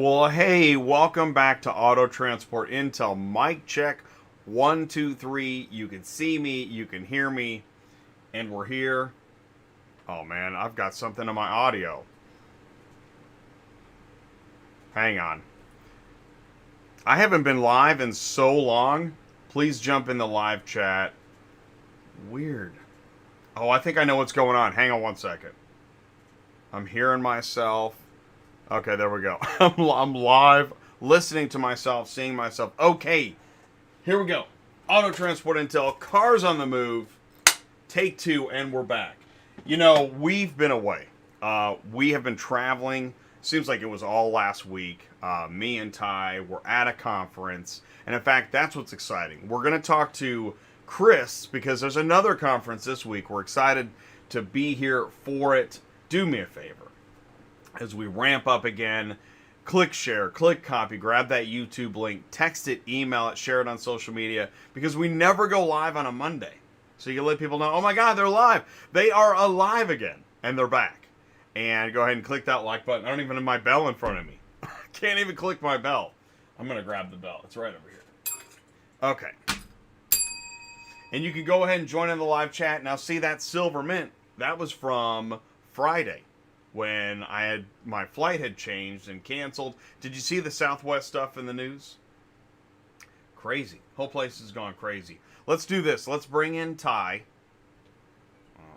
Well, hey, welcome back to Auto Transport Intel. Mic check 1, 2, 3. You can see me, you can hear me, and we're here. Oh man, I've got something in my audio. Hang on. I haven't been live in so long. Please jump in the live chat. Weird. Oh, I think I know what's going on. Hang on 1 second. I'm hearing myself. Okay, there we go. I'm live, listening to myself, seeing myself. Okay, here we go. Auto Transport Intel, cars on the move, take two, and we're back. You know, we've been away. We have been traveling. Seems like it was all last week. Me and Ty were at a conference. And in fact, that's what's exciting. We're going to talk to Chris because there's another conference this week. We're excited to be here for it. Do me a favor. As we ramp up again, click share, click copy, grab that YouTube link, text it, email it, share it on social media, because we never go live on a Monday. So you can let people know, oh my God, they're live. They are alive again, and they're back. And go ahead and click that like button. I don't even have my bell in front of me. I can't even click my bell. I'm going to grab the bell. It's right over here. Okay. And you can go ahead and join in the live chat. Now see that silver mint? That was from Friday, when my flight had changed and canceled. Did you see the Southwest stuff in the news? Crazy. Whole place has gone crazy. Let's do this. Let's bring in Ty.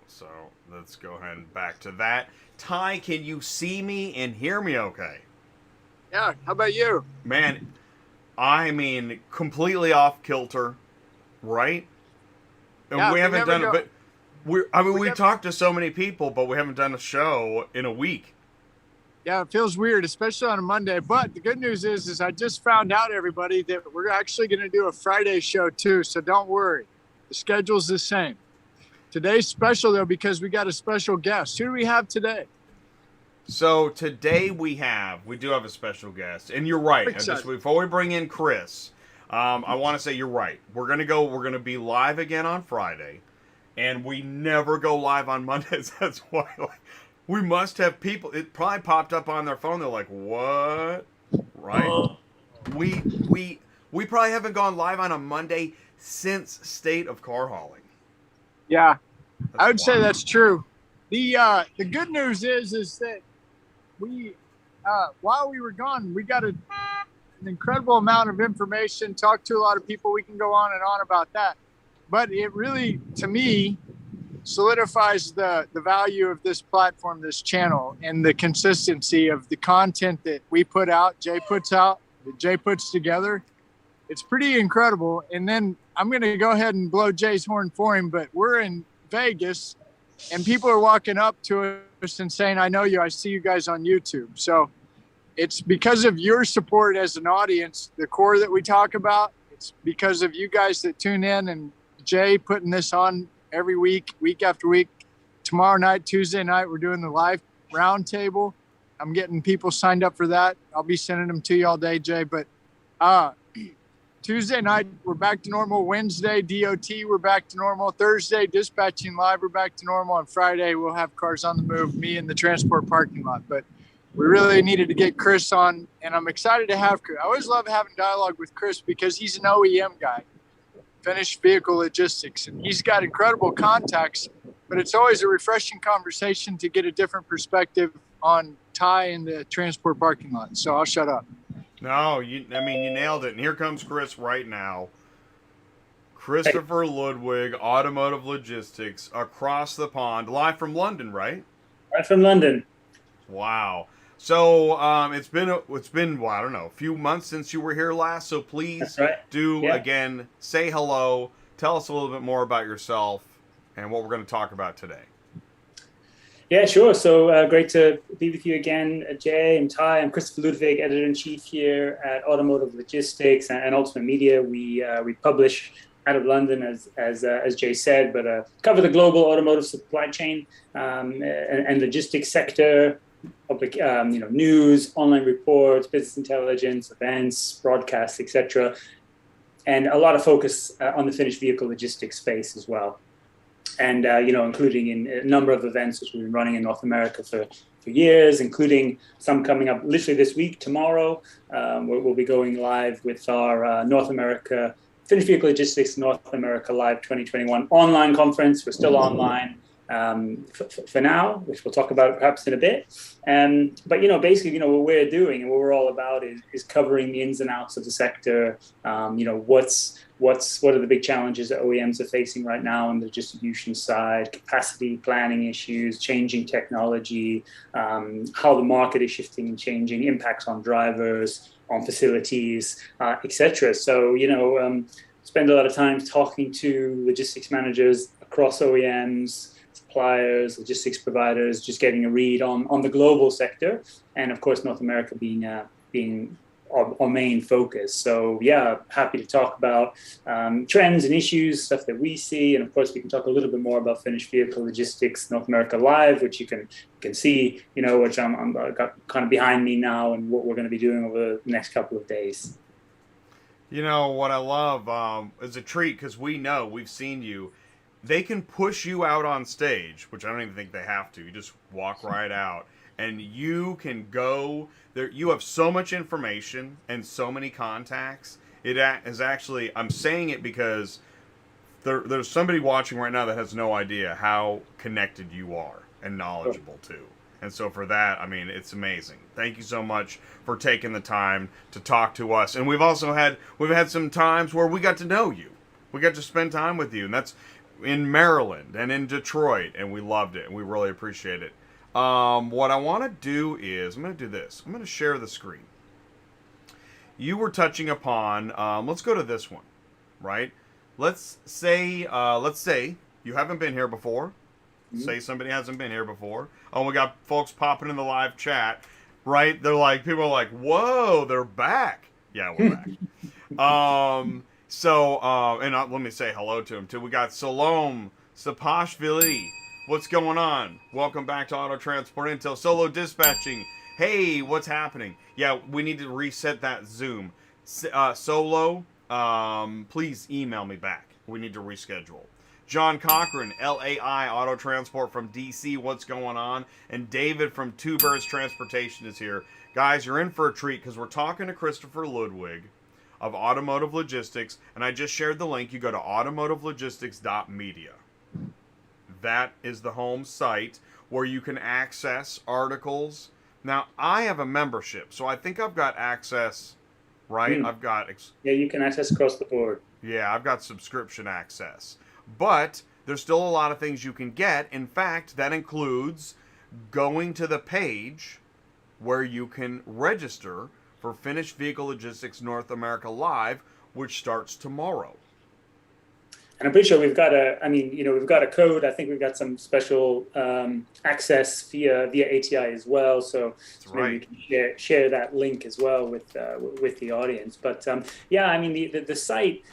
So let's go ahead and back to that. Ty, can you see me and hear me okay? Yeah, how about you? Man, I mean, completely off kilter, right? And Yeah, we haven't done it, but we have, talked to so many people, but we haven't done a show in a week. Yeah, it feels weird, especially on a Monday. But the good news is I just found out, everybody, that we're actually going to do a Friday show too. So don't worry. The schedule's the same. Today's special, though, because we got a special guest. Who do we have today? So today we do have a special guest. And you're right. Just before we bring in Chris, I want to say you're right. We're going to be live again on Friday. And we never go live on Mondays. That's why, we must have people. It probably popped up on their phone. They're like, "What?" Right? We probably haven't gone live on a Monday since State of Car Hauling. Yeah, I would say that's true. The good news is that we while we were gone, we got an incredible amount of information. Talked to a lot of people. We can go on and on about that. But it really, to me, solidifies the value of this platform, this channel, and the consistency of the content that we put out, Jay puts out, that Jay puts together. It's pretty incredible. And then I'm going to go ahead and blow Jay's horn for him, but we're in Vegas, and people are walking up to us and saying, I know you, I see you guys on YouTube. So it's because of your support as an audience, the core that we talk about. It's because of you guys that tune in, and Jay putting this on every week, week after week. Tomorrow night, Tuesday night, we're doing the live roundtable. I'm getting people signed up for that. I'll be sending them to you all day, Jay. But Tuesday night, we're back to normal. Wednesday, DOT, we're back to normal. Thursday, Dispatching Live, we're back to normal. On Friday, we'll have Cars on the Move, me in the transport parking lot. But we really needed to get Chris on, and I'm excited to have Chris. I always love having dialogue with Chris because he's an OEM guy. Finished vehicle logistics, and he's got incredible contacts, but it's always a refreshing conversation to get a different perspective on Ty in the transport parking lot. So I'll shut up. No, you nailed it. And here comes Chris right now. Christopher Ludwig, Automotive Logistics, across the pond, live from London, right? Right from London. Wow. So it's been well, I don't know, a few months since you were here last. So please again, say hello. Tell us a little bit more about yourself and what we're going to talk about today. Yeah, sure. So great to be with you again, Jay and Ty. I'm Christopher Ludwig, editor-in-chief here at Automotive Logistics and Ultimate Media. We publish out of London, as Jay said, but cover the global automotive supply chain and logistics sector. Public, news, online reports, business intelligence, events, broadcasts, etc., and a lot of focus on the finished vehicle logistics space as well. And including in a number of events which we've been running in North America for for years, including some coming up literally this week, tomorrow. We'll be going live with our North America Finished Vehicle Logistics North America Live 2021 online conference. We're still online for now, which we'll talk about perhaps in a bit. But, basically, what we're doing and what we're all about is covering the ins and outs of the sector. What are the big challenges that OEMs are facing right now on the distribution side, capacity planning issues, changing technology, how the market is shifting and changing, impacts on drivers, on facilities, etc. So, spend a lot of time talking to logistics managers across OEMs, suppliers, logistics providers, just getting a read on the global sector, and of course North America being our main focus. So happy to talk about trends and issues, stuff that we see, and of course we can talk a little bit more about Finished Vehicle Logistics North America Live, which you can see, which I'm got kind of behind me now, and what we're going to be doing over the next couple of days. What I love is a treat, because we've seen you. They can push you out on stage, which I don't even think they have to. You just walk right out, and you can go there. You have so much information and so many contacts. It is actually, I'm saying it because there's somebody watching right now that has no idea how connected you are and knowledgeable too. And so for that, it's amazing. Thank you so much for taking the time to talk to us. And we've had some times where we got to know you. We got to spend time with you, and that's in Maryland and in Detroit, and we loved it, and we really appreciate it. What I want to do is, I'm going to do this. I'm going to share the screen. You were touching upon, let's go to this one, right? Let's say you haven't been here before. Mm-hmm. Say somebody hasn't been here before. Oh, we got folks popping in the live chat, right? People are like, whoa, they're back. Yeah, we're back. Let me say hello to him too. We got Salome Sapashvili. What's going on? Welcome back to Auto Transport Intel. Solo Dispatching. Hey, what's happening? Yeah, we need to reset that Zoom. Solo, please email me back. We need to reschedule. John Cochran, LAI Auto Transport from DC. What's going on? And David from Two Birds Transportation is here. Guys, you're in for a treat, because we're talking to Christopher Ludwig of Automotive Logistics, and I just shared the link. You go to automotivelogistics.media. That is the home site where you can access articles. Now, I have a membership, so I think I've got access, right? I've got... you can access across the board. Yeah, I've got subscription access. But there's still a lot of things you can get. In fact, that includes going to the page where you can register for Finished Vehicle Logistics North America Live, which starts tomorrow. And I'm pretty sure we've got a code. I think we've got some special access via ATI as well. So maybe we can share that link as well with the audience. But the site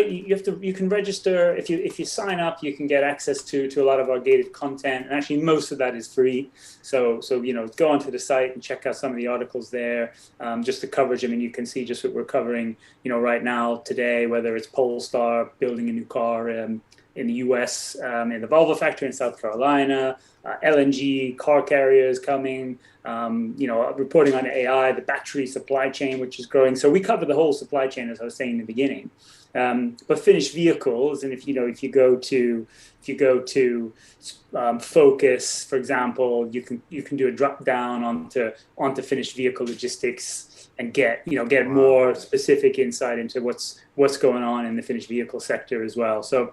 you can register. If you sign up, you can get access to a lot of our gated content, and actually most of that is free. So go onto the site and check out some of the articles there. Just the coverage. You can see just what we're covering. Right now today, whether it's Polestar building a new car in the U.S. In the Volvo factory in South Carolina, LNG car carriers coming, reporting on AI, the battery supply chain, which is growing. So we cover the whole supply chain, as I was saying in the beginning. But finished vehicles, and if you go to Focus, for example, you can do a drop down onto finished vehicle logistics and get more specific insight into what's going on in the finished vehicle sector as well. So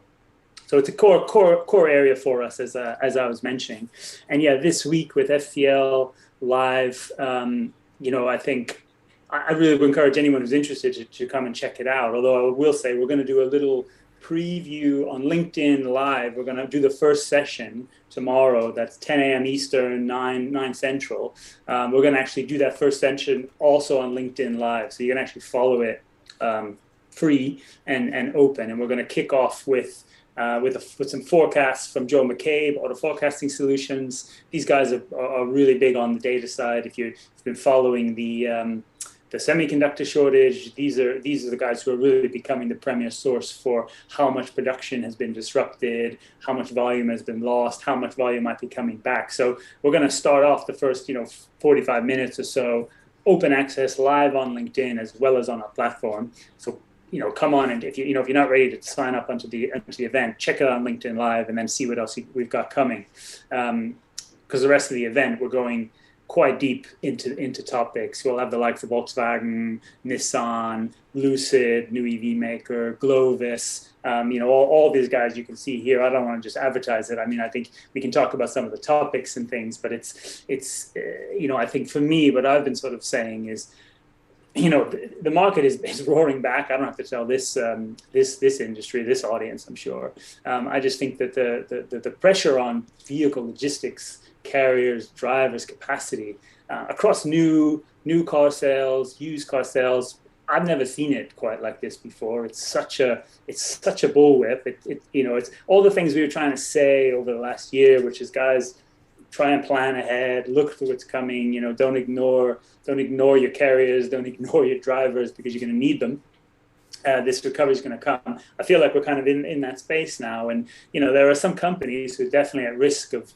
it's a core area for us, as I was mentioning. And this week with FVL Live, I think I really would encourage anyone who's interested to come and check it out. Although I will say we're going to do a little preview on LinkedIn Live. We're going to do the first session tomorrow. That's 10 a.m. Eastern, 9 Central. We're going to actually do that first session also on LinkedIn Live. So you can actually follow it free and open. And we're going to kick off with some forecasts from Joe McCabe, Auto Forecasting Solutions. These guys are really big on the data side. If you've been following the the semiconductor shortage. These are the guys who are really becoming the premier source for how much production has been disrupted, how much volume has been lost, how much volume might be coming back. So we're going to start off the first 45 minutes or so open access live on LinkedIn as well as on our platform. So come on, and if you're not ready to sign up onto the event, check it out on LinkedIn Live and then see what else we've got coming. Because the rest of the event, we're going quite deep into topics. We'll have the likes of Volkswagen, Nissan, Lucid, new EV maker, Glovis, all these guys you can see here. I don't want to just advertise it. I mean, I think we can talk about some of the topics and things, but it's I think for me, what I've been sort of saying is, the market is roaring back. I don't have to tell this industry, this audience, I'm sure. I just think that the pressure on vehicle logistics, carriers, drivers, capacity across new car sales, used car sales, I've never seen it quite like this before. It's such a bullwhip. It's all the things we were trying to say over the last year, which is, guys, try and plan ahead, look for what's coming, don't ignore your carriers, don't ignore your drivers, because you're going to need them. This recovery is going to come. I feel like we're kind of in that space now. And, there are some companies who are definitely at risk of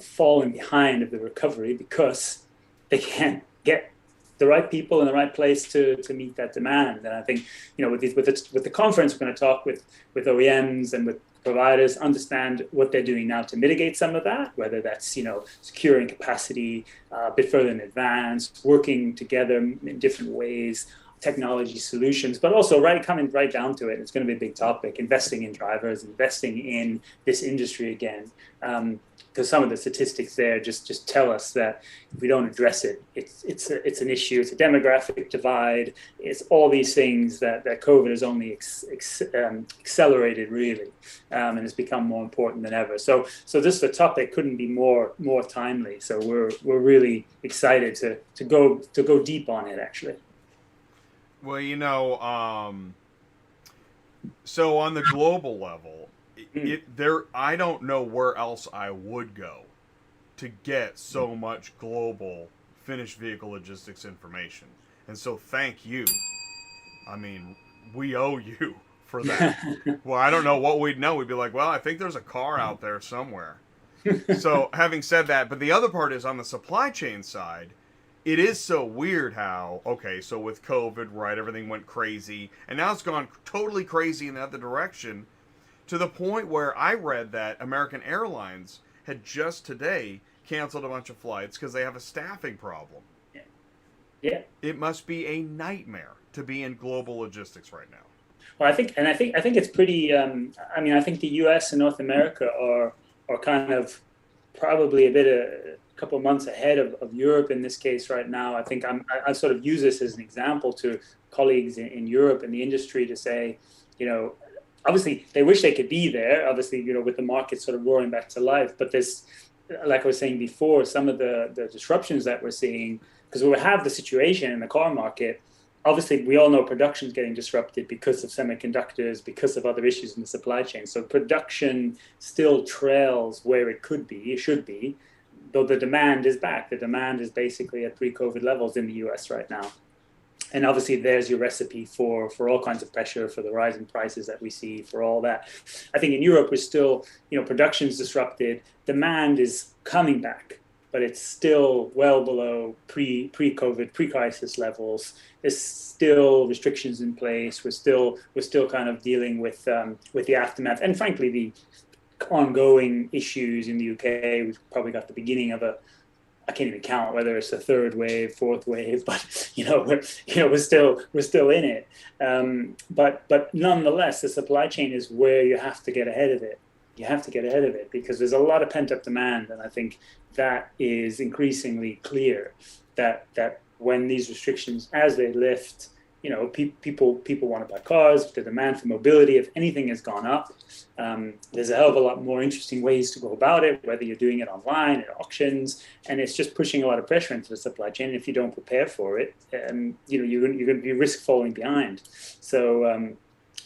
falling behind of the recovery because they can't get the right people in the right place to meet that demand. And I think, with the conference, we're going to talk with OEMs and with providers, understand what they're doing now to mitigate some of that, whether that's, securing capacity a bit further in advance, working together in different ways, technology solutions, but also coming right down to it. It's going to be a big topic, investing in drivers, investing in this industry again. Because some of the statistics there just tell us that if we don't address it, it's an issue. It's a demographic divide. It's all these things that COVID has only accelerated, really, and it's become more important than ever. So this the topic couldn't be more timely. So we're really excited to go deep on it, actually. Well, so on the global level, I don't know where else I would go to get so much global finished vehicle logistics information. And so thank you. I mean, we owe you for that. Well, I don't know what we'd know. We'd be like, well, I think there's a car out there somewhere. So having said that, but the other part is on the supply chain side, it is so weird how, so with COVID, right, everything went crazy. And now it's gone totally crazy in the other direction, to the point where I read that American Airlines had just today canceled a bunch of flights because they have a staffing problem. Yeah. It must be a nightmare to be in global logistics right now. Well, I think it's pretty. I think the U.S. and North America are kind of probably a couple of months ahead of Europe in this case right now. I think I sort of use this as an example to colleagues in Europe and the industry to say, obviously they wish they could be there, obviously, with the market sort of roaring back to life. But this, like I was saying before, some of the disruptions that we're seeing, because we have the situation in the car market, obviously we all know production is getting disrupted because of semiconductors, because of other issues in the supply chain. So production still trails where it should be, though the demand is back. The demand is basically at pre-COVID levels in the US right now. And obviously there's your recipe for all kinds of pressure, for the rising prices that we see, for all that. I think in Europe, we're still, production's disrupted. Demand is coming back, but it's still well below pre-COVID, pre-crisis levels. There's still restrictions in place. We're still kind of dealing with the aftermath, and frankly, the ongoing issues in the UK. We've probably got the beginning of I can't even count whether it's a third wave, fourth wave, but we're still in it. But nonetheless, the supply chain is where you have to get ahead of it. You have to get ahead of it because there's a lot of pent up demand, and I think that is increasingly clear that when these restrictions, as they lift, people want to buy cars. The demand for mobility, if anything, has gone up. There's a hell of a lot more interesting ways to go about it, whether you're doing it online, at auctions, and it's just pushing a lot of pressure into the supply chain. And if you don't prepare for it, you're going to be risk falling behind. So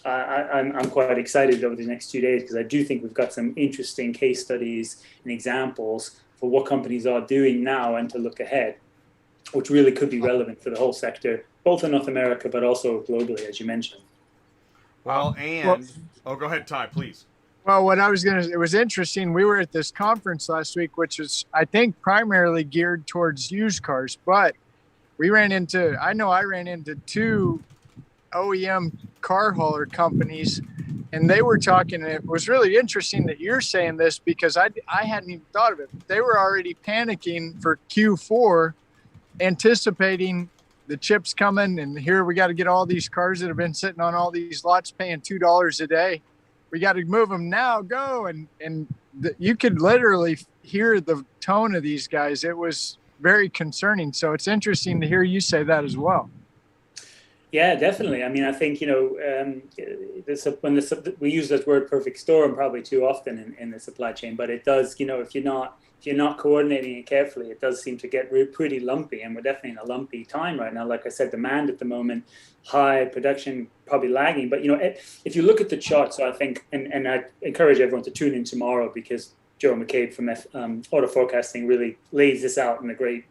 I'm quite excited over the next 2 days because I do think we've got some interesting case studies and examples for what companies are doing now and to look ahead, which really could be relevant for the whole sector both in North America, but also globally, as you mentioned. Well, Well, go ahead, Ty, please. well, it was interesting. We were at this conference last week, which was, I think, primarily geared towards used cars, but I ran into two OEM car hauler companies, and they were talking. And it was really interesting that you're saying this because I hadn't even thought of it. They were already panicking for Q4, anticipating the chips coming. And here we got to get all these cars that have been sitting on all these lots paying $2 a day. We got to move them now. Go you could literally hear the tone of these guys. It was very concerning. So it's interesting to hear you say that as well. Yeah, definitely. I mean, I think, we use that word perfect storm probably too often in the supply chain, but it does, if you're not coordinating it carefully, it does seem to get pretty lumpy, and we're definitely in a lumpy time right now. Like I said, demand at the moment, high, production probably lagging. But, if you look at the chart, so I think, and I encourage everyone to tune in tomorrow because Joe McCabe from Auto Forecasting really lays this out in a great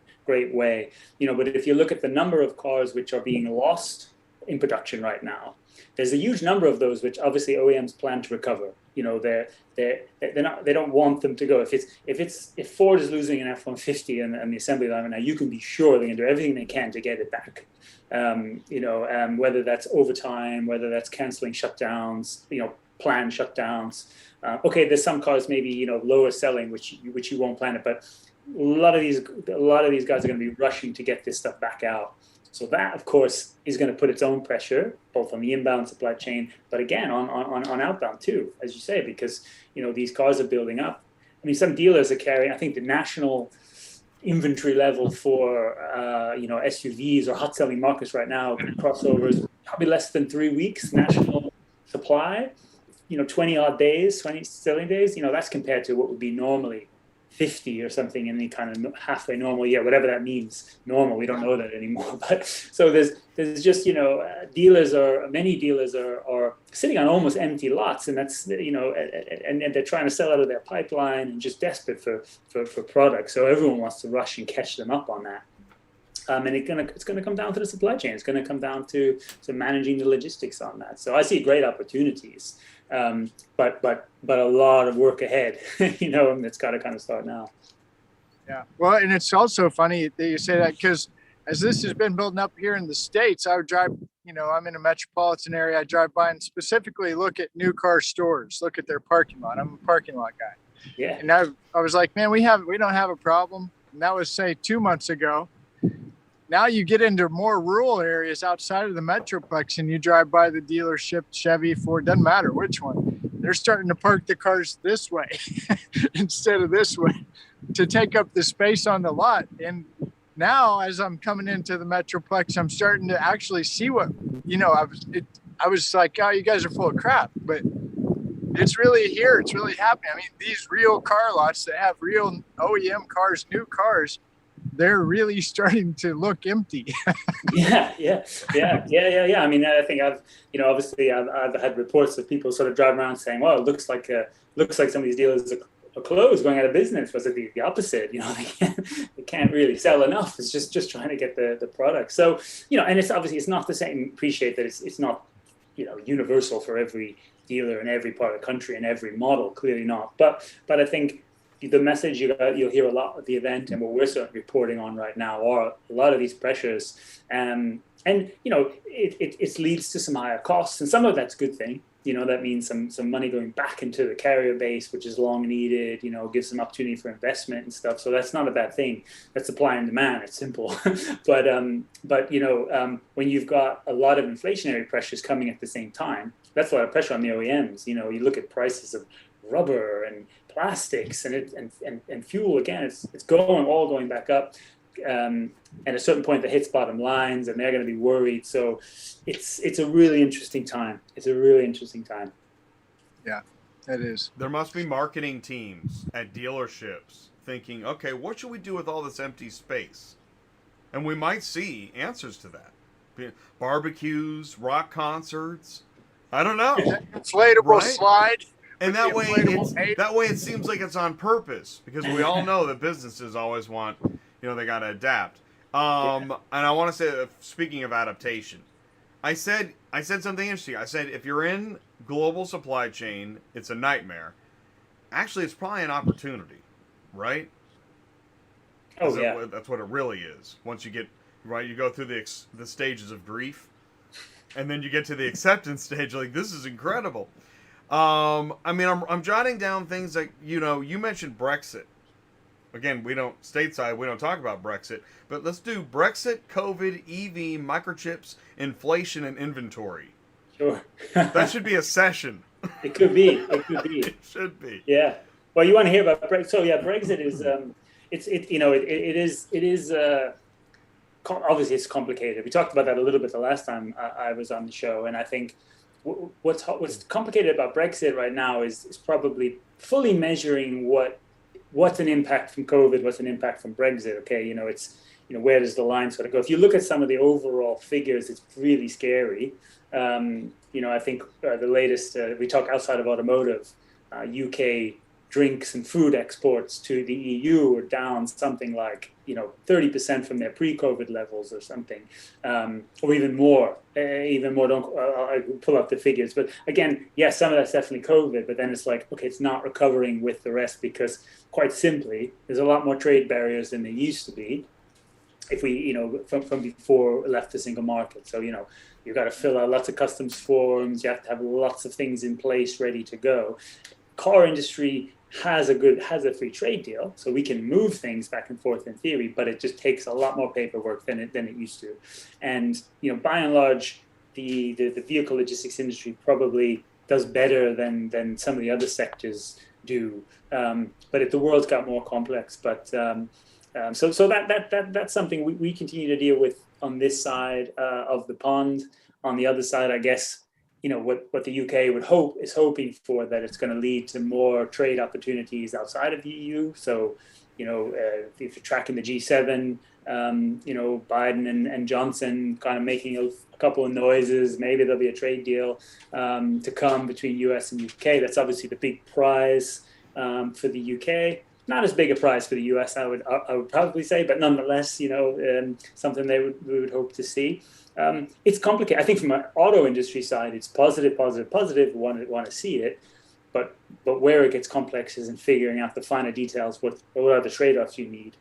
way. But if you look at the number of cars which are being lost in production right now, there's a huge number of those which obviously OEMs plan to recover. They don't want them to go. If Ford is losing an F-150 and the assembly line right now, you can be sure they're going to do everything they can to get it back. Whether that's overtime, whether that's canceling shutdowns, planned shutdowns. Okay, there's some cars maybe lower selling which you won't plan it, but a lot of these guys are going to be rushing to get this stuff back out. So that, of course, is going to put its own pressure both on the inbound supply chain, but again on outbound too, as you say, because these cars are building up. I mean, some dealers are carrying. I think the national inventory level for SUVs or hot selling markets right now, crossovers, probably less than 3 weeks national supply. 20 odd days, 20 selling days. That's compared to what would be normally 50 or something in the kind of halfway normal year, whatever that means. Normal, we don't know that anymore. But so there's just many dealers are sitting on almost empty lots, and that's and they're trying to sell out of their pipeline and just desperate for products. So everyone wants to rush and catch them up on that. And it's gonna come down to the supply chain. It's gonna come down to managing the logistics on that. So I see great opportunities, but a lot of work ahead. And it's got to kind of start now. Yeah. Well, and it's also funny that you say that because as this has been building up here in the States, I would drive. I'm in a metropolitan area. I drive by and specifically look at new car stores, look at their parking lot. I'm a parking lot guy. Yeah. And I was like, man, we don't have a problem. And that was say 2 months ago. Now you get into more rural areas outside of the Metroplex and you drive by the dealership, Chevy, Ford, doesn't matter which one. They're starting to park the cars this way instead of this way to take up the space on the lot. And as I'm coming into the Metroplex, I'm starting to actually see what, I was like, oh, you guys are full of crap, but it's really here. It's really happening. I mean, these real car lots that have real OEM cars, new cars, they're really starting to look empty. Yeah. I mean, I think obviously I've had reports of people sort of driving around saying, well, it looks like some of these dealers are closed, going out of business. Was it the opposite? They can't really sell enough. It's just trying to get the product. So, and it's obviously, it's not the same. Appreciate that it's not, universal for every dealer in every part of the country and every model, clearly not. But I think the message you'll hear a lot at the event, and what we're certainly reporting on right now, are a lot of these pressures, and it leads to some higher costs, and some of that's a good thing. That means some money going back into the carrier base, which is long needed. Gives some opportunity for investment and stuff. So that's not a bad thing. That's supply and demand. It's simple. but when you've got a lot of inflationary pressures coming at the same time, that's a lot of pressure on the OEMs. You look at prices of rubber and plastics and fuel. Again, it's all going back up. At a certain point that hits bottom lines, and they're going to be worried. So it's a really interesting time. Yeah, it is. There must be marketing teams at dealerships thinking, okay, what should we do with all this empty space? And we might see answers to that. Barbecues, rock concerts. I don't know. Inflatable slide. And that way it seems like it's on purpose, because we all know that businesses always want, they got to adapt. And I want to say, speaking of adaptation, I said something interesting. I said if you're in global supply chain, it's a nightmare. Actually, it's probably an opportunity, right? Oh yeah. That's what it really is. Once you get right, you go through the stages of grief, and then you get to the acceptance stage. Like, this is incredible. I mean, I'm jotting down things like, you mentioned Brexit. Again, we don't talk about Brexit, but let's do Brexit, COVID, EV, microchips, inflation, and inventory. Sure. That should be a session. It could be. It could be. It should be. Yeah. Well, you want to hear about Brexit? So yeah, Brexit is obviously it's complicated. We talked about that a little bit the last time I was on the show, and I think what's complicated about Brexit right now is probably fully measuring what's an impact from COVID, what's an impact from Brexit. Okay, where does the line sort of go? If you look at some of the overall figures, it's really scary. I think the latest, we talk outside of automotive, UK drinks and food exports to the EU are down something like 30% from their pre-COVID levels or something, or even more. Don't I pull up the figures? But again, yes, some of that's definitely COVID. But then it's like, okay, it's not recovering with the rest because, quite simply, there's a lot more trade barriers than there used to be. If we, from before we left the single market, so you've got to fill out lots of customs forms. You have to have lots of things in place ready to go. Car industry has a free trade deal, so we can move things back and forth in theory, but it just takes a lot more paperwork than it used to. And by and large, the vehicle logistics industry probably does better than some of the other sectors do. But the world's got more complex. But so that's something we continue to deal with on this side of the pond. On the other side, I guess, what the UK is hoping for, that it's going to lead to more trade opportunities outside of the EU. So, if you're tracking the G7, Biden and Johnson kind of making a couple of noises, maybe there'll be a trade deal to come between US and UK. That's obviously the big prize for the UK. Not as big a prize for the US, I would probably say, but nonetheless, something we would hope to see. It's complicated. I think from an auto industry side, it's positive. We want to see it, but where it gets complex is in figuring out the finer details. What are the trade-offs you need?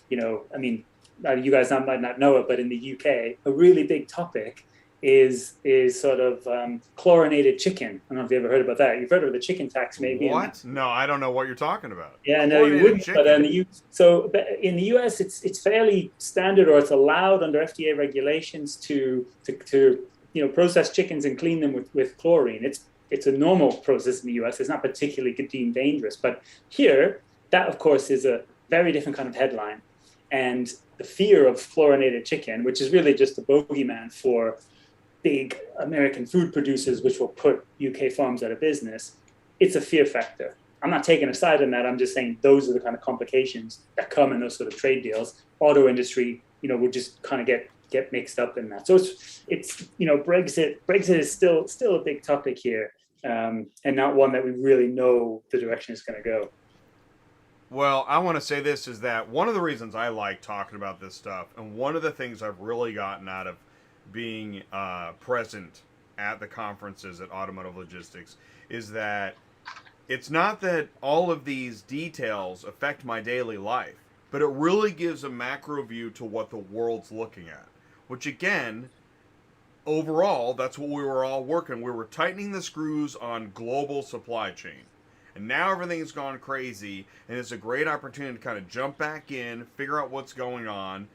You guys might not know it, but in the UK, a really big topic is sort of chlorinated chicken. I don't know if you ever heard about that. You've heard of the chicken tax, maybe? What? No, I don't know what you're talking about. Yeah, no, you wouldn't. But in the US, it's fairly standard, or it's allowed under FDA regulations to process chickens and clean them with chlorine. It's a normal process in the US. It's not particularly deemed dangerous. But here, that of course is a very different kind of headline, and the fear of fluorinated chicken, which is really just a bogeyman for big American food producers, which will put UK farms out of business, it's a fear factor. I'm not taking a side on that. I'm just saying those are the kind of complications that come in those sort of trade deals. Auto industry, will just kind of get mixed up in that. So it's Brexit is still a big topic here, and not one that we really know the direction it's going to go. Well, I want to say this is that one of the reasons I like talking about this stuff, and one of the things I've really gotten out of being present at the conferences at Automotive Logistics, is that it's not that all of these details affect my daily life, but it really gives a macro view to what the world's looking at, which again, overall, that's what we were all working. We were tightening the screws on global supply chain. And now everything's gone crazy, and it's a great opportunity to kind of jump back in, figure out what's going on.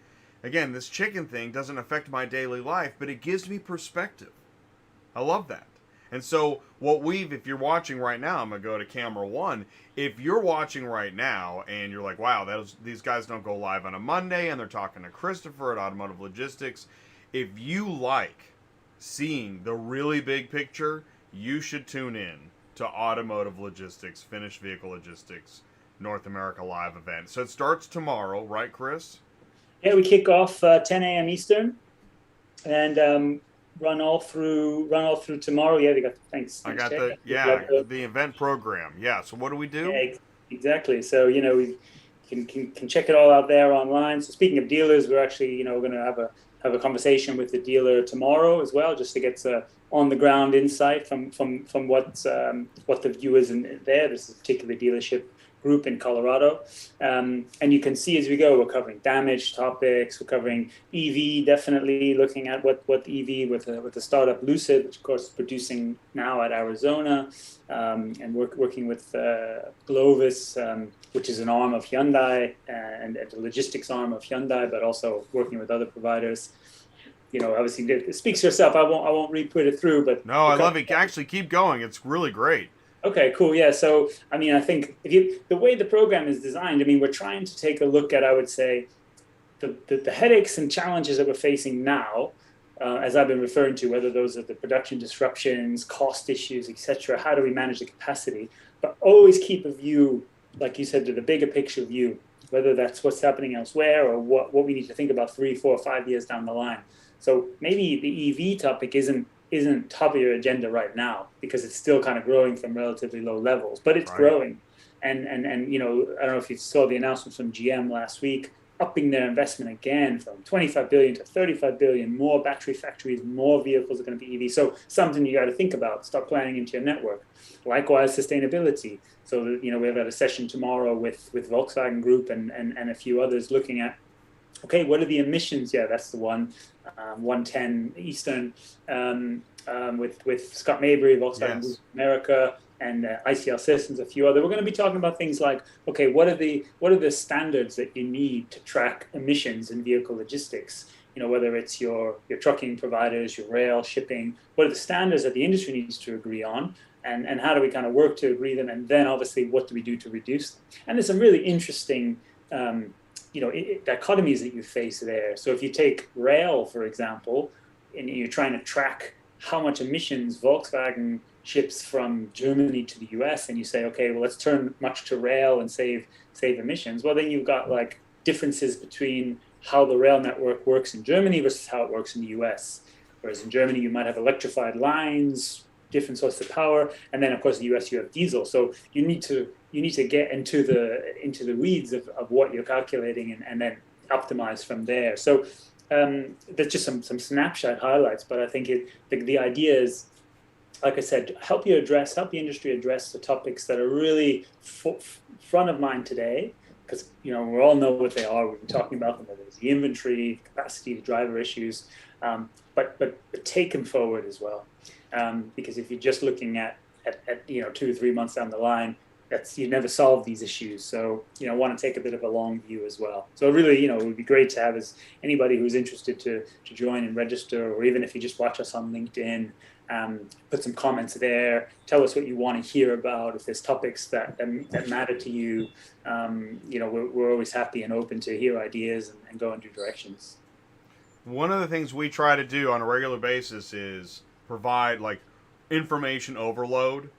Again, this chicken thing doesn't affect my daily life, but it gives me perspective. I love that. And so if you're watching right now, I'm going to go to camera one. If you're watching right now and you're like, wow, these guys don't go live on a Monday and they're talking to Christopher at Automotive Logistics. If you like seeing the really big picture, you should tune in to Automotive Logistics, Finished Vehicle Logistics, North America Live event. So it starts tomorrow, right, Chris? Yeah, we kick off 10 a.m. Eastern, and run all through tomorrow. Yeah, we got thanks. I got the event program. Yeah. So what do we do? Yeah, exactly. So can check it all out there online. So speaking of dealers, we're actually, we're going to have a conversation with the dealer tomorrow as well, just to get on the ground insight from what the viewers in there. This is a particular dealership group in Colorado, and you can see as we go, we're covering damage topics, we're covering EV, definitely looking at what EV with the startup Lucid, which of course is producing now at Arizona, and working with Glovis, which is an arm of Hyundai and a logistics arm of Hyundai, but also working with other providers. Obviously it speaks for yourself. I won't re-put it through, but no, I love it. Actually, keep going. It's really great. Okay, cool. Yeah. So, I think the way the program is designed, we're trying to take a look at, I would say, the headaches and challenges that we're facing now, as I've been referring to, whether those are the production disruptions, cost issues, etc. How do we manage the capacity? But always keep a view, like you said, to the bigger picture view, whether that's what's happening elsewhere or what we need to think about 3, 4, 5 years down the line. So maybe the EV topic isn't top of your agenda right now because it's still kind of growing from relatively low levels, but it's growing. And I don't know if you saw the announcement from GM last week, upping their investment again from 25 billion to 35 billion, more battery factories, more vehicles are going to be EV. So something you got to think about, start planning into your network. Likewise, sustainability. So, we have a session tomorrow with Volkswagen Group and a few others looking at, okay, what are the emissions? Yeah, that's the one. 110 Eastern with Scott Mabry, Volkswagen Group America, and ICL Systems, a few other. We're going to be talking about things like, okay, what are the standards that you need to track emissions in vehicle logistics? Whether it's your trucking providers, your rail, shipping, what are the standards that the industry needs to agree on? And how do we kind of work to agree them? And then obviously, what do we do to reduce them? And there's some really interesting dichotomies that you face there. So if you take rail, for example, and you're trying to track how much emissions Volkswagen ships from Germany to the US, and you say, okay, well, let's turn much to rail and save emissions. Well, then you've got like differences between how the rail network works in Germany versus how it works in the US. Whereas in Germany, you might have electrified lines, different sources of power, and then of course in the US you have diesel. So you need to get into the weeds of what you're calculating and then optimize from there. So there's just some snapshot highlights, but I think the idea is, like I said, help the industry address the topics that are really front of mind today, because we all know what they are. We've been talking about them, whether it's the inventory, capacity, the driver issues, but take them forward as well. Because if you're just looking at 2 to 3 months down the line, you never solve these issues. So want to take a bit of a long view as well. So really, it would be great to have anybody who's interested to join and register, or even if you just watch us on LinkedIn, put some comments there. Tell us what you want to hear about. If there's topics that matter to you, we're always happy and open to hear ideas and go in new directions. One of the things we try to do on a regular basis is provide like information overload.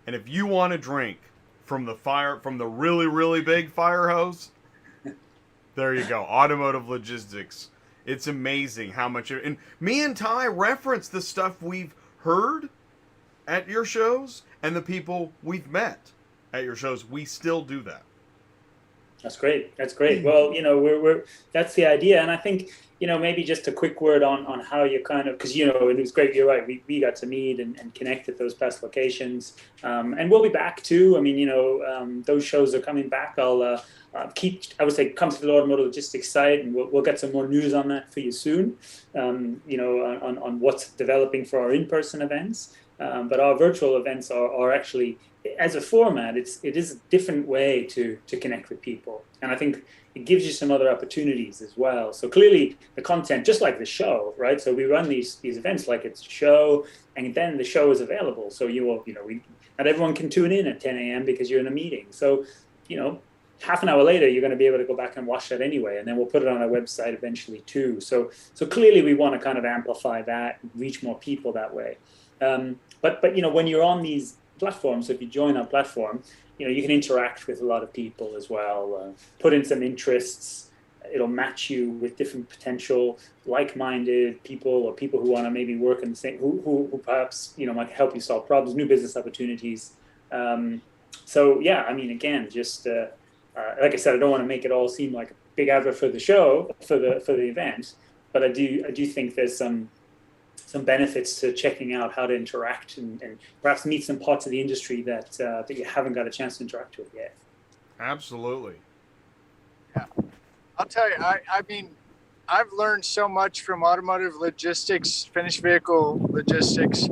And if you want to drink from the really, really big fire hose, there you go. Automotive Logistics. It's amazing how much and me and Ty reference the stuff we've heard at your shows and the people we've met at your shows. We still do that. That's great. Well, we're that's the idea. And I think, maybe just a quick word on how you kind of, because, it was great. You're right. We got to meet and connect at those past locations. And we'll be back too. Those shows are coming back. I'll I would say, come to the Automotive Logistics site, and we'll get some more news on that for you soon, on what's developing for our in-person events. But our virtual events are actually, as a format, it is a different way to connect with people. And I think it gives you some other opportunities as well. So clearly the content, just like the show, right? So we run these events like it's a show, and then the show is available. So not everyone can tune in at 10 a.m. because you're in a meeting. So, half an hour later, you're going to be able to go back and watch that anyway. And then we'll put it on our website eventually too. So clearly we want to kind of amplify that, reach more people that way. But when you're on these platforms, if you join our platform, you can interact with a lot of people as well, put in some interests. It'll match you with different potential like-minded people, or people who want to maybe work in the same, who perhaps, might help you solve problems, new business opportunities. So yeah, again, just like I said, I don't want to make it all seem like a big advert for the show, for the event, but I do think there's some benefits to checking out how to interact and perhaps meet some parts of the industry that you haven't got a chance to interact with yet. Absolutely. Yeah, I'll tell you. I mean, I've learned so much from automotive logistics, finished vehicle logistics,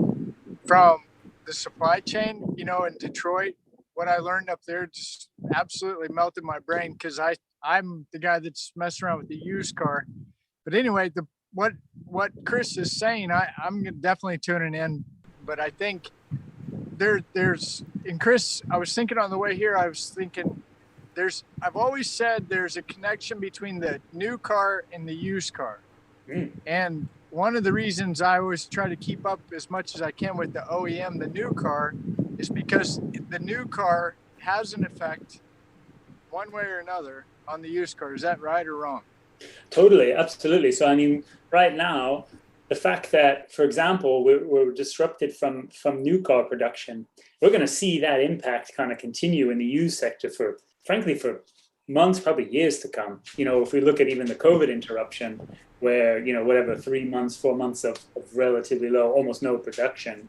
from the supply chain. In Detroit, what I learned up there just absolutely melted my brain because I'm the guy that's messing around with the used car. But anyway, what Chris is saying, I'm definitely tuning in. But I think there's and Chris, I was thinking on the way here, I was thinking I've always said there's a connection between the new car and the used car. And one of the reasons I always try to keep up as much as I can with the OEM, the new car, is because the new car has an effect one way or another on the used car. Is that right or wrong? Totally, absolutely. So, I mean, right now, the fact that, for example, we're disrupted from new car production, we're going to see that impact kind of continue in the used sector for, frankly, for months, probably years to come. If we look at even the COVID interruption, where, whatever, 3 months, 4 months of relatively low, almost no production,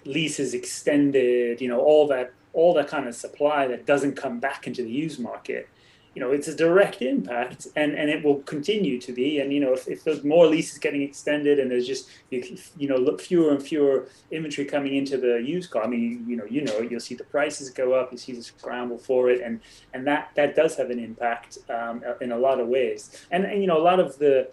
leases extended, all that kind of supply that doesn't come back into the used market. It's a direct impact, and it will continue to be. And if there's more leases getting extended, and there's just look fewer and fewer inventory coming into the used car. I mean, you'll see the prices go up, you see the scramble for it, and that does have an impact in a lot of ways. And a lot of the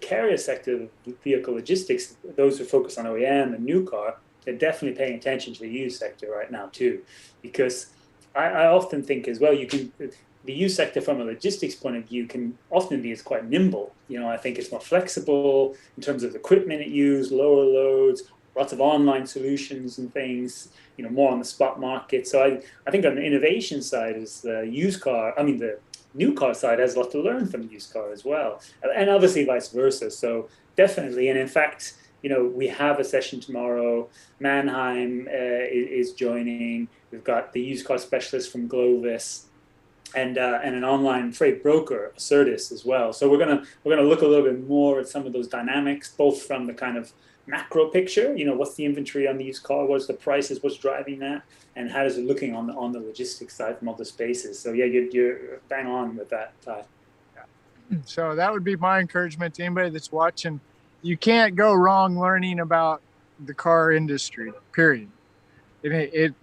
carrier sector, vehicle logistics, those who focus on OEM and new car, they're definitely paying attention to the used sector right now too, because I often think as well, the used sector from a logistics point of view can often be quite nimble. I think it's more flexible in terms of equipment it uses, lower loads, lots of online solutions and things, more on the spot market. So I think on the innovation side is the new car side has a lot to learn from the used car as well. And obviously vice versa. So definitely. And in fact, we have a session tomorrow. Mannheim is joining. We've got the used car specialist from Glovis, and an online freight broker, Certus, as well. So we're gonna look a little bit more at some of those dynamics, both from the kind of macro picture, what's the inventory on the used car, what's the prices, what's driving that, and how is it looking on the logistics side from other spaces. So yeah, you're bang on with that, Ty. So that would be my encouragement to anybody that's watching. You can't go wrong learning about the car industry, period.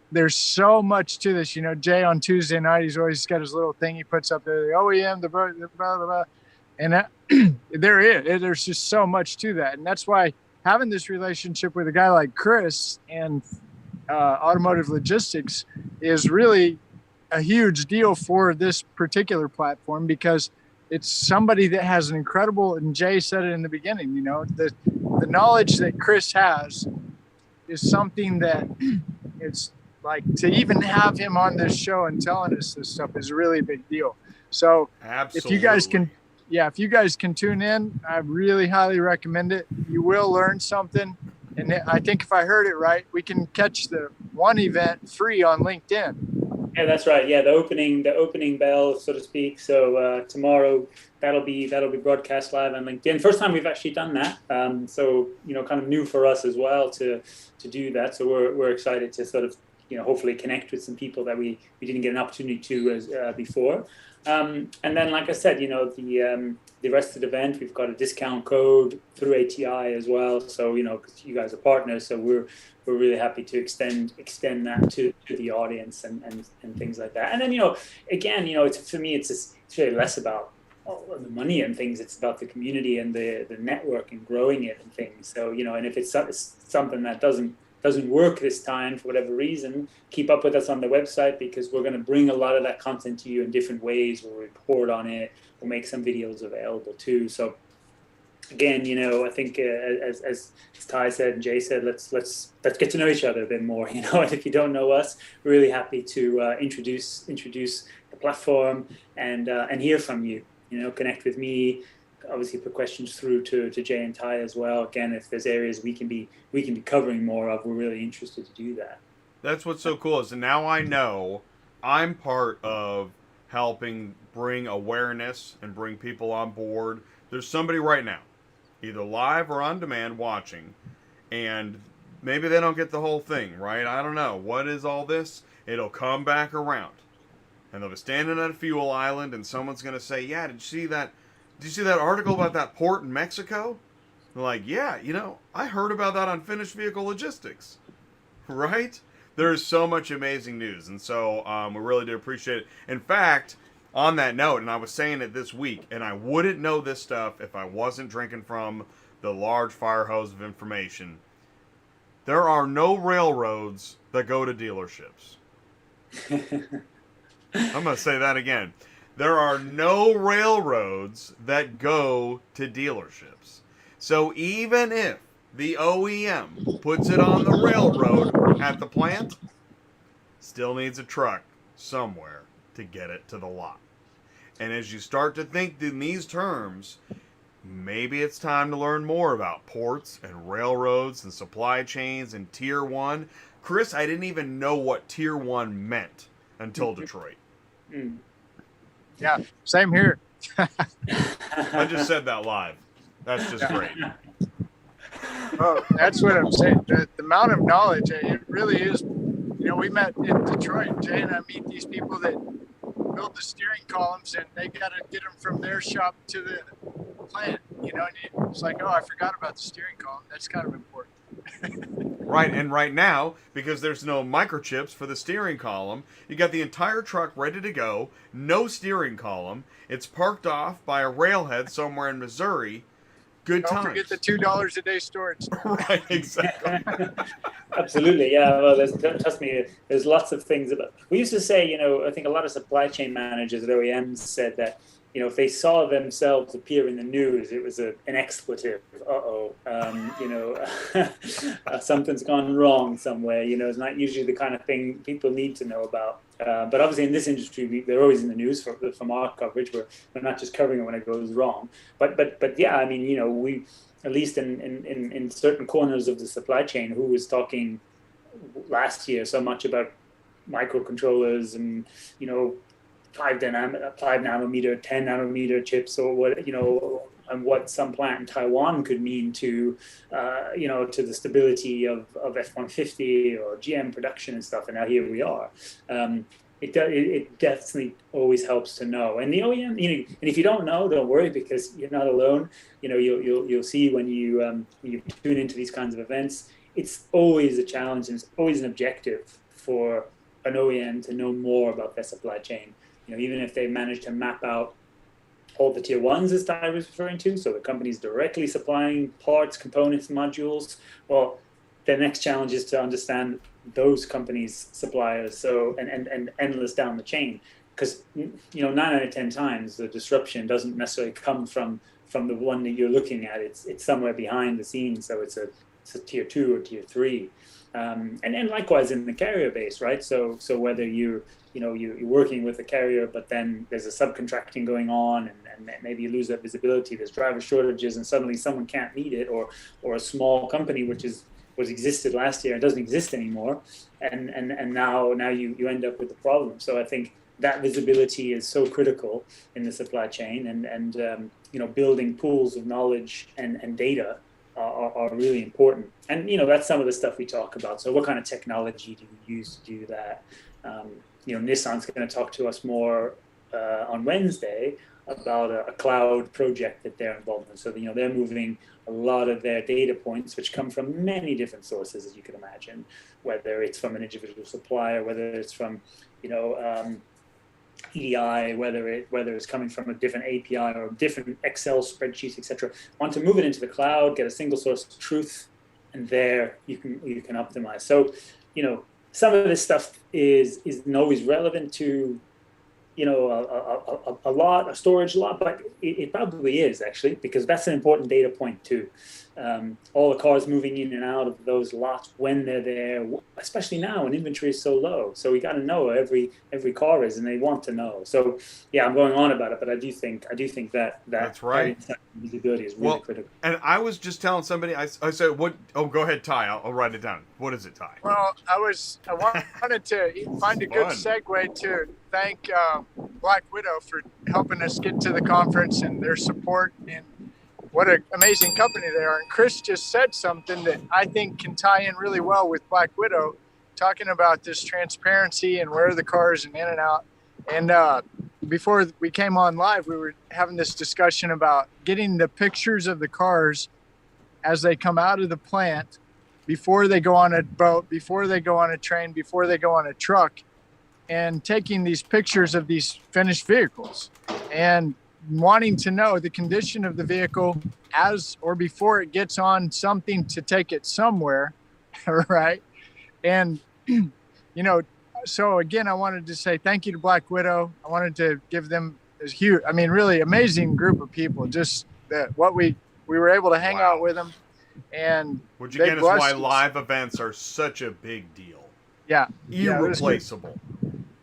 There's so much to this. Jay on Tuesday night, he's always got his little thing he puts up there, the OEM, the blah, blah, blah. And that, there's just so much to that. And that's why having this relationship with a guy like Chris and Automotive Logistics is really a huge deal for this particular platform, because it's somebody that has an incredible, and Jay said it in the beginning, the knowledge that Chris has is something that it's like, to even have him on this show and telling us this stuff is a really big deal. So Absolutely. if you guys can tune in, I really highly recommend it. You will learn something. And I think if I heard it right, we can catch the one event free on LinkedIn. Yeah, that's right. Yeah, the opening bell, so to speak. So tomorrow that'll be broadcast live on LinkedIn. First time we've actually done that. So kind of new for us as well to do that. So we're excited to sort of hopefully connect with some people that we didn't get an opportunity to before. And then, like I said, the rest of the event, we've got a discount code through ATI as well. So because you guys are partners, so we're really happy to extend that to the audience and things like that. And then again, it's, for me, it's really less about the money and things. It's about the community and the network and growing it and things. So and if it's something that doesn't work this time for whatever reason, keep up with us on the website, because we're going to bring a lot of that content to you in different ways. We'll report on it. We'll make some videos available too. So again, I think as Ty said and Jay said, let's get to know each other a bit more. And if you don't know us, we're really happy to introduce the platform and hear from you. Connect with me. Obviously put questions through to Jay and Ty as well. Again, if there's areas we can be covering more of, we're really interested to do that. That's what's so cool is now I know I'm part of helping bring awareness and bring people on board. There's somebody right now, either live or on demand, watching, and maybe they don't get the whole thing, right? I don't know. What is all this? It'll come back around. And they'll be standing at a fuel island, and someone's going to say, yeah, did you see that? Did you see that article about that port in Mexico? They're like, yeah, I heard about that on Finished Vehicle Logistics. Right? There's so much amazing news, and so we really do appreciate it. In fact, on that note, and I was saying it this week, and I wouldn't know this stuff if I wasn't drinking from the large fire hose of information. There are no railroads that go to dealerships. I'm going to say that again. There are no railroads that go to dealerships. So even if the OEM puts it on the railroad at the plant, still needs a truck somewhere to get it to the lot. And as you start to think in these terms, maybe it's time to learn more about ports and railroads and supply chains and Tier 1. Chris, I didn't even know what Tier 1 meant until Detroit. Yeah, same here. I just said that live. That's just great. Oh, that's what I'm saying. The amount of knowledge, it really is. We met in Detroit. Jay and I meet these people that build the steering columns, and they got to get them from their shop to the plant. And it's like, oh, I forgot about the steering column. That's kind of important. Right, and right now, because there's no microchips for the steering column, you got the entire truck ready to go, no steering column. It's parked off by a railhead somewhere in Missouri. Good times. Don't forget the $2 a day storage. Right, exactly. Absolutely, yeah. Well, trust me, there's lots of things about. We used to say, I think a lot of supply chain managers at OEMs said that, if they saw themselves appear in the news, it was an expletive. Something's gone wrong somewhere. It's not usually the kind of thing people need to know about. But obviously, in this industry, they're always in the news from our coverage. We're not just covering it when it goes wrong. But yeah, I mean, we at least in certain corners of the supply chain, who was talking last year so much about microcontrollers and 5 nanometer, 10 nanometer chips, or what and what some plant in Taiwan could mean to to the stability of F-150 or GM production and stuff. And now here we are. It definitely always helps to know. And the OEM, and if you don't know, don't worry, because you're not alone. You'll see when you tune into these kinds of events. It's always a challenge, and it's always an objective for an OEM to know more about their supply chain. Even if they manage to map out all the tier ones, as Ty was referring to, so the companies directly supplying parts, components, modules. Well, the next challenge is to understand those companies' suppliers, so and endless down the chain, because 9 out of 10 times the disruption doesn't necessarily come from the one that you're looking at. It's somewhere behind the scenes, so it's a tier 2 or tier 3, and likewise in the carrier base, right? So whether you're working with a carrier, but then there's a subcontracting going on, and maybe you lose that visibility. There's driver shortages, and suddenly someone can't meet it, or a small company which existed last year and doesn't exist anymore, and now you end up with the problem. So I think that visibility is so critical in the supply chain, and building pools of knowledge and data are really important. And that's some of the stuff we talk about. So what kind of technology do you use to do that? Nissan's going to talk to us more on Wednesday about a cloud project that they're involved in. So they're moving a lot of their data points, which come from many different sources, as you can imagine, whether it's from an individual supplier, whether it's from EDI, whether it's coming from a different API or different Excel spreadsheets, etc. Want to move it into the cloud, get a single source of truth, and there you can optimize. So some of this stuff isn't always relevant to a storage lot, but it probably is, actually, because that's an important data point too. All the cars moving in and out of those lots when they're there, especially now when inventory is so low. So we got to know every car is, and they want to know. So yeah, I'm going on about it, but I do think that that's right. Visibility is really critical. And I was just telling somebody, I said, what? Oh, go ahead, Ty. I'll write it down. What is it, Ty? Well, I wanted to find a good segue to thank Black Widow for helping us get to the conference and their support, and what an amazing company they are. And Chris just said something that I think can tie in really well with Black Widow, talking about this transparency and where the cars and in and out. And before we came on live, we were having this discussion about getting the pictures of the cars as they come out of the plant, before they go on a boat, before they go on a train, before they go on a truck, and taking these pictures of these finished vehicles and wanting to know the condition of the vehicle as or before it gets on something to take it somewhere, right? And, so again, I wanted to say thank you to Black Widow. I wanted to give them a huge, really amazing group of people. Just that what we were able to hang out with them. And which again is why live events are such a big deal. Yeah. Irreplaceable.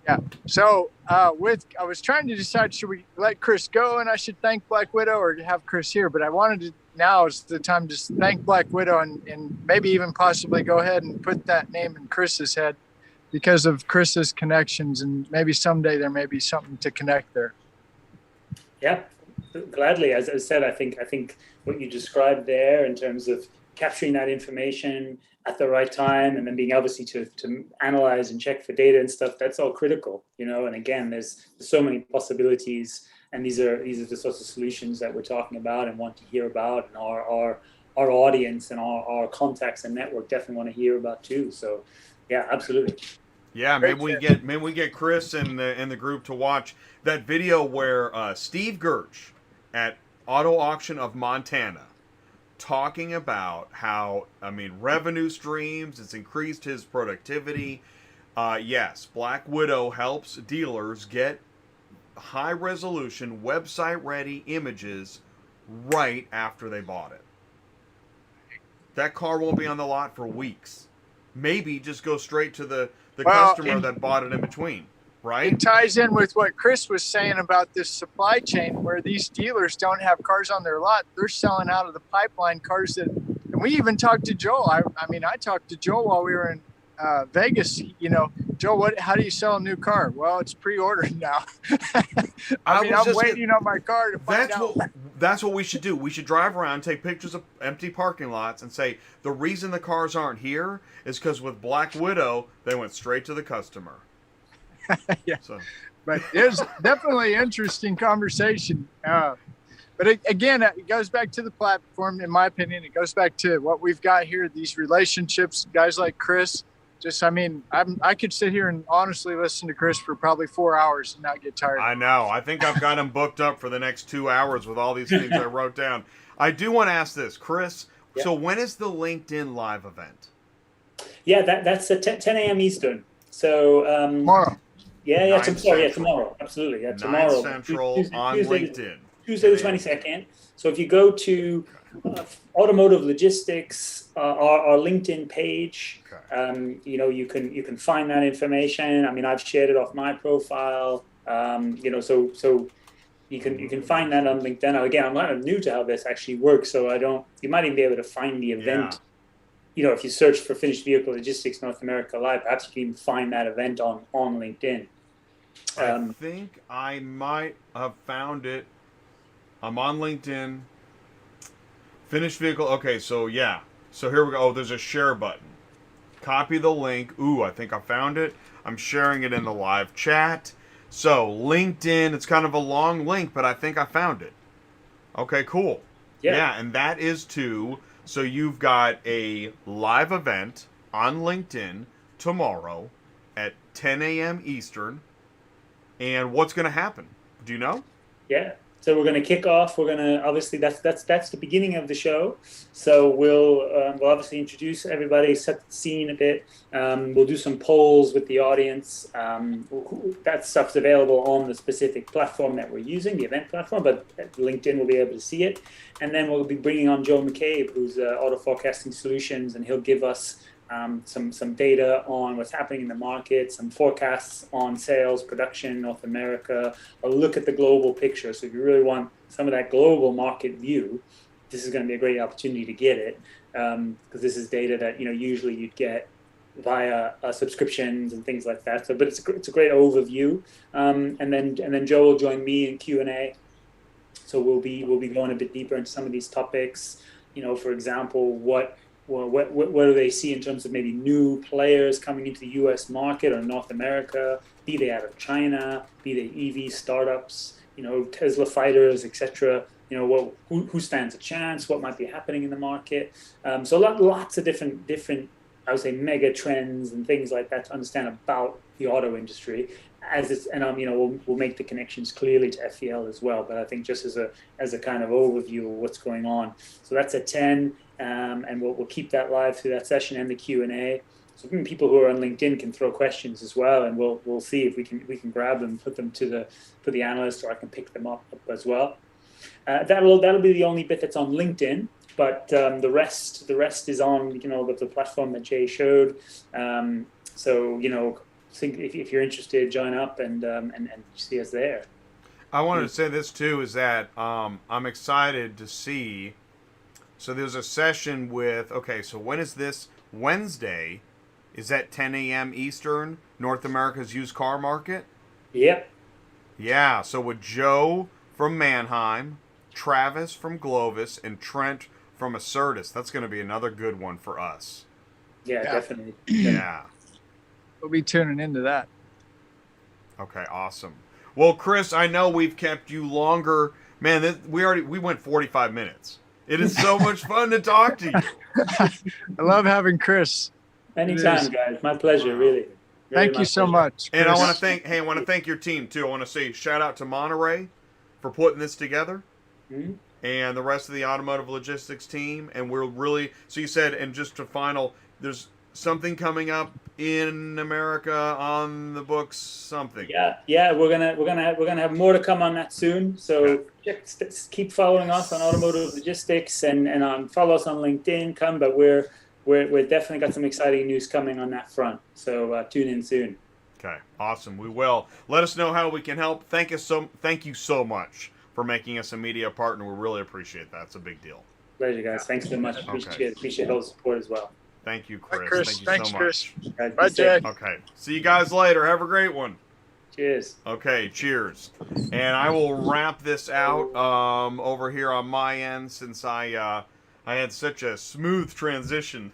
Yeah. So I was trying to decide, should we let Chris go and I should thank Black Widow, or have Chris here? But I wanted to, now is the time to thank Black Widow and maybe even possibly go ahead and put that name in Chris's head because of Chris's connections, and maybe someday there may be something to connect there. Yeah, gladly. As I said, I think what you described there in terms of capturing that information at the right time, and then being obviously to analyze and check for data and stuff, that's all critical, and again, there's so many possibilities, and these are the sorts of solutions that we're talking about and want to hear about, and our audience and our contacts and network definitely want to hear about too. So yeah, absolutely. Yeah, maybe we get Chris and the group to watch that video where Steve Gertsch at Auto Auction of Montana talking about how, revenue streams, it's increased his productivity. Yes, Black Widow helps dealers get high resolution, website ready images right after they bought it. That car won't be on the lot for weeks. Maybe just go straight to the customer that bought it in between, right? It ties in with what Chris was saying about this supply chain, where these dealers don't have cars on their lot. They're selling out of the pipeline cars that, and we even talked to Joel. I talked to Joel while we were in Vegas. Joel, how do you sell a new car? Well, it's pre-ordered now. I'm waiting on my car to find out. That's what we should do. We should drive around, take pictures of empty parking lots, and say the reason the cars aren't here is because with Black Widow, they went straight to the customer. Yeah. But it was definitely an interesting conversation. But again, it goes back to the platform, in my opinion. It goes back to what we've got here, these relationships, guys like Chris. I could sit here and honestly listen to Chris for probably 4 hours and not get tired. I know. I think I've got him booked up for the next 2 hours with all these things I wrote down. I do want to ask this, Chris. Yeah. So when is the LinkedIn live event? Yeah, that's at 10 a.m. Eastern. So tomorrow. Yeah, tomorrow. Absolutely. Yeah, tomorrow. 9 Central on LinkedIn. Tuesday the 22nd. So if you go to Automotive Logistics, our LinkedIn page, okay. You can find that information. I've shared it off my profile. So you can find that on LinkedIn. Now, again, I'm kind of new to how this actually works, so you might even be able to find the event. Yeah. If you search for Finished Vehicle Logistics North America Live, perhaps you can even find that event on LinkedIn. I think I might have found it. I'm on LinkedIn. Finished Vehicle. Okay, so yeah. So here we go. Oh, there's a share button. Copy the link. Ooh, I think I found it. I'm sharing it in the live chat. So LinkedIn, it's kind of a long link, but I think I found it. Okay, cool. Yeah, and that is so you've got a live event on LinkedIn tomorrow at 10 a.m. Eastern. And what's going to happen? Do you know? Yeah. So we're going to kick off. We're going to obviously that's the beginning of the show. So we'll obviously introduce everybody, set the scene a bit. We'll do some polls with the audience. That stuff's available on the specific platform that we're using, the event platform, but LinkedIn will be able to see it. And then we'll be bringing on Joe McCabe, who's Auto Forecasting Solutions, and he'll give us some data on what's happening in the market, some forecasts on sales, production in North America, a look at the global picture. So if you really want some of that global market view, this is going to be a great opportunity to get it, because this is data that usually you'd get via subscriptions and things like that. So, but it's a great overview, and then Joe will join me in Q&A. So we'll be going a bit deeper into some of these topics. For example, what do they see in terms of maybe new players coming into the U.S. market or North America, be they out of China, be they EV startups, Tesla fighters, etc. Who stands a chance? What might be happening in the market? So lots of different, I would say, mega trends and things like that to understand about the auto industry. We'll make the connections clearly to FEL as well. But I think just as a kind of overview of what's going on. So that's at 10, and we'll keep that live through that session and the Q&A. So people who are on LinkedIn can throw questions as well, and we'll see if we can grab them, put them to the analyst, or I can pick them up as well. That'll be the only bit that's on LinkedIn. But the rest is on the platform that Jay showed. So think if you're interested, join up and see us there. I wanted to say this too, is that I'm excited to see. So there's a session with, so when is this? Wednesday. Is that 10 a.m. Eastern, North America's used car market? Yep. Yeah, so with Joe from Mannheim, Travis from Glovis, and Trent from Acertus. That's going to be another good one for us. Yeah. Definitely. Yeah. We'll be tuning into that. Okay, awesome. Well, Chris, I know we've kept you longer. Man, we went 45 minutes. It is so much fun to talk to you. I love having Chris. Anytime, guys. My pleasure, really. Thank you so much, Chris. And I want to thank your team too. I want to say shout out to Monterey for putting this together. Mm-hmm. And the rest of the Automotive Logistics team. And we're really, so you said, and just to final, there's something coming up in America on the books, something. Yeah, we're gonna have more to come on that soon. So just keep following us on Automotive Logistics and follow us on LinkedIn. But we're definitely got some exciting news coming on that front. So tune in soon. Okay, awesome. We will. Let us know how we can help. Thank you so much for making us a media partner. We really appreciate that. It's a big deal. Pleasure, guys. Thanks so much. Appreciate all the support as well. Thank you, Chris. Bye, Chris. Thank you so much. Chris. Bye, Jay. Okay. See you guys later. Have a great one. Cheers. Okay, cheers. And I will wrap this out over here on my end, since I had such a smooth transition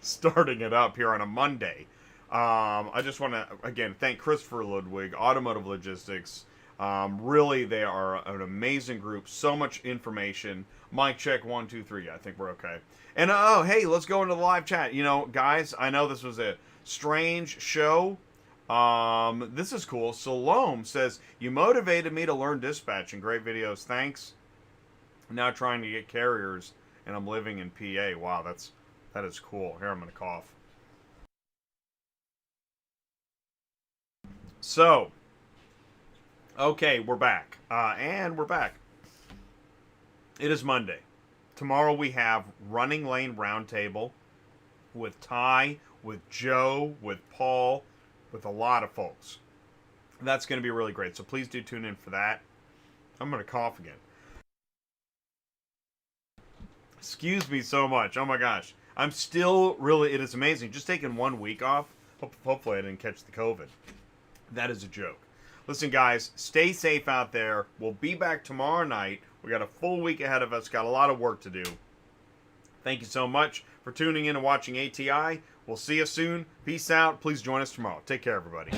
starting it up here on a Monday. I just want to, again, thank Christopher Ludwig, Automotive Logistics. Really, they are an amazing group. So much information. Mic check, 1, 2, 3. I think we're okay. And hey, let's go into the live chat. Guys, I know this was a strange show. This is cool. Salome says, "You motivated me to learn dispatching. Great videos. Thanks. I'm now trying to get carriers, and I'm living in PA." Wow, that is cool. Here, I'm gonna cough. So, okay, we're back. And we're back. It is Monday. Tomorrow we have Running Lane Roundtable with Ty, with Joe, with Paul, with a lot of folks. That's going to be really great. So please do tune in for that. I'm going to cough again. Excuse me so much. Oh my gosh. I'm still really, it is amazing. Just taking 1 week off. Hopefully I didn't catch the COVID. That is a joke. Listen, guys, stay safe out there. We'll be back tomorrow night. We got a full week ahead of us. Got a lot of work to do. Thank you so much for tuning in and watching ATI. We'll see you soon. Peace out. Please join us tomorrow. Take care, everybody.